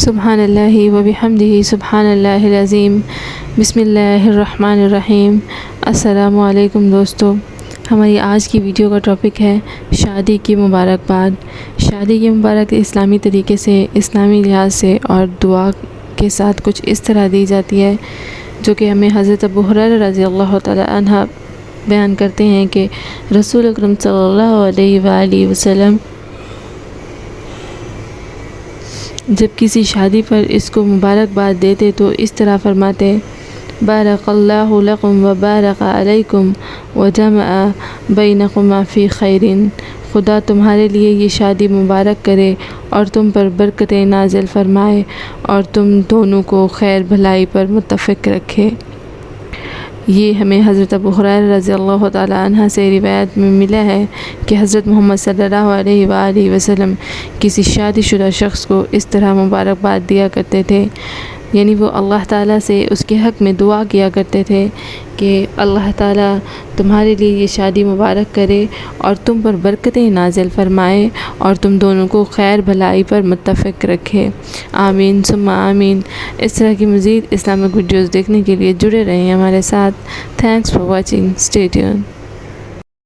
سبحان اللہ و بحمدہ سبحان اللہ العظیم۔ بسم اللہ الرحمن الرحیم۔ السلام علیکم دوستو، ہماری آج کی ویڈیو کا ٹاپک ہے شادی کی مبارکباد۔ شادی کی مبارک اسلامی طریقے سے، اسلامی لحاظ سے اور دعا کے ساتھ کچھ اس طرح دی جاتی ہے، جو کہ ہمیں حضرت ابو ہریرہ رضی اللہ تعالی عنہ بیان کرتے ہیں کہ رسول اکرم صلی اللہ علیہ وآلہ وسلم جب کسی شادی پر اس کو مبارکباد دیتے تو اس طرح فرماتے: بارک اللہ لکم و بارک علیکم و جمع بینکما فی خیر۔ خدا تمہارے لیے یہ شادی مبارک کرے اور تم پر برکتیں نازل فرمائے اور تم دونوں کو خیر بھلائی پر متفق رکھے۔ یہ ہمیں حضرت ابو ہریرہ رضی اللہ تعالی عنہ سے روایت میں ملا ہے کہ حضرت محمد صلی اللہ علیہ وآلہ وسلم کسی شادی شدہ شخص کو اس طرح مبارکباد دیا کرتے تھے، یعنی وہ اللہ تعالیٰ سے اس کے حق میں دعا کیا کرتے تھے کہ اللہ تعالیٰ تمہارے لیے یہ شادی مبارک کرے اور تم پر برکتیں نازل فرمائے اور تم دونوں کو خیر بھلائی پر متفق رکھے۔ آمین ثم آمین۔ اس طرح کی مزید اسلامک ویڈیوز دیکھنے کے لیے جڑے رہیں ہمارے ساتھ۔ Thanks for watching. Stay tune.